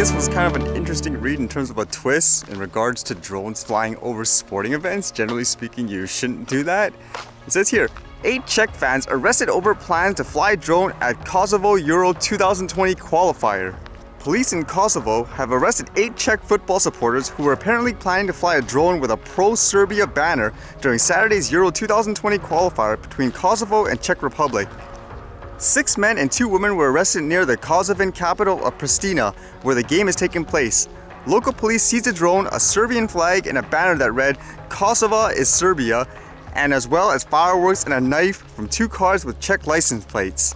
This was kind of an interesting read in terms of a twist in regards to drones flying over sporting events. Generally speaking, you shouldn't do that. It says here, 8 Czech fans arrested over plans to fly drone at Kosovo Euro 2020 qualifier. Police in Kosovo have arrested 8 Czech football supporters who were apparently planning to fly a drone with a pro-Serbia banner during Saturday's Euro 2020 qualifier between Kosovo and Czech Republic. 6 men and 2 women were arrested near the Kosovan capital of Pristina, where the game is taking place. Local police seized a drone, a Serbian flag, and a banner that read, "Kosovo is Serbia," and as well as fireworks and a knife from 2 cars with Czech license plates.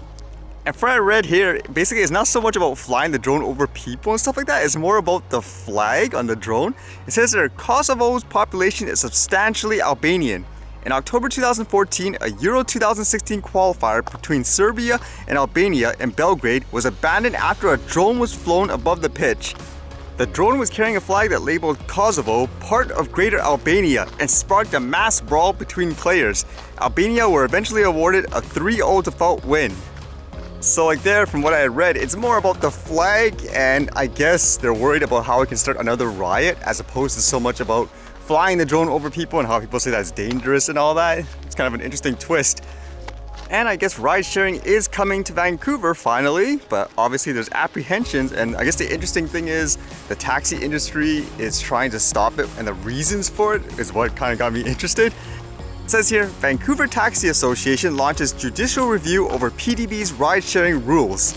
And from what I read here, basically it's not so much about flying the drone over people and stuff like that, it's more about the flag on the drone. It says that Kosovo's population is substantially Albanian. In October 2014, a Euro 2016 qualifier between Serbia and Albania in Belgrade was abandoned after a drone was flown above the pitch. The drone was carrying a flag that labeled Kosovo part of Greater Albania and sparked a mass brawl between players. Albania were eventually awarded a 3-0 default win. So like there, from what I had read, it's more about the flag, and I guess they're worried about how it can start another riot as opposed to so much about flying the drone over people and how people say that's dangerous and all that. It's kind of an interesting twist. And I guess ride sharing is coming to Vancouver finally, but obviously there's apprehensions, and I guess the interesting thing is the taxi industry is trying to stop it, and the reasons for it is what kind of got me interested. It says here, Vancouver Taxi Association launches judicial review over PDB's ride-sharing rules.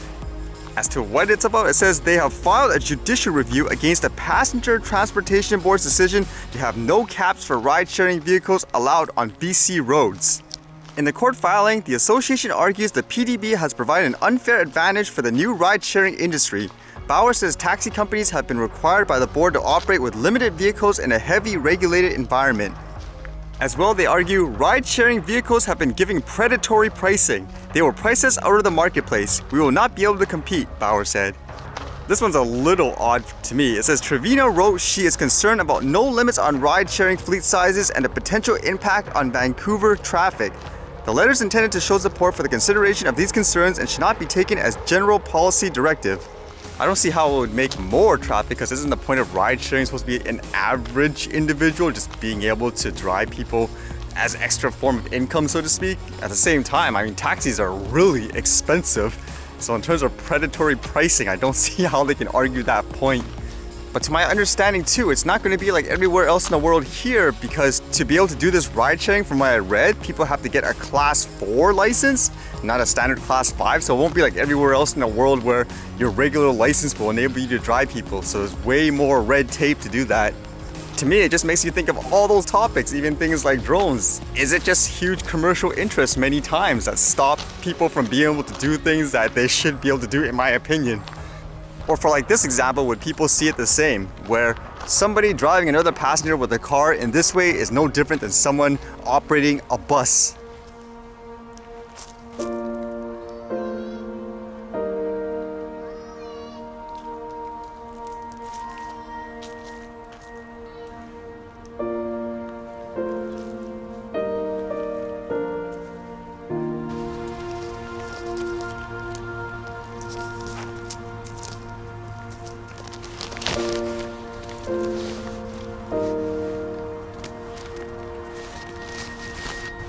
As to what it's about, it says they have filed a judicial review against the Passenger Transportation Board's decision to have no caps for ride-sharing vehicles allowed on BC roads. In the court filing, the association argues the PDB has provided an unfair advantage for the new ride-sharing industry. Bauer says taxi companies have been required by the board to operate with limited vehicles in a heavy regulated environment. As well, they argue ride-sharing vehicles have been giving predatory pricing. They will price us out of the marketplace. We will not be able to compete, Bauer said. This one's a little odd to me. It says Trevino wrote she is concerned about no limits on ride-sharing fleet sizes and the potential impact on Vancouver traffic. The letter is intended to show support for the consideration of these concerns and should not be taken as general policy directive. I don't see how it would make more traffic, because isn't the point of ride sharing supposed to be an average individual just being able to drive people as extra form of income, so to speak? At the same time, I mean, taxis are really expensive. So in terms of predatory pricing, I don't see how they can argue that point. But to my understanding too, it's not going to be like everywhere else in the world here, because to be able to do this ride sharing, from what I read, people have to get a class 4 license, not a standard class 5. So it won't be like everywhere else in the world where your regular license will enable you to drive people. So there's way more red tape to do that. To me, it just makes you think of all those topics, even things like drones. Is it just huge commercial interests many times that stop people from being able to do things that they should be able to do, in my opinion? Or for like this example, would people see it the same, where somebody driving another passenger with a car in this way is no different than someone operating a bus?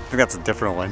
I think that's a different one.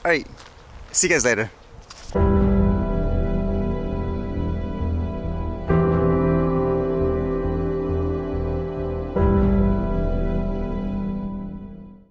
All right, see you guys later.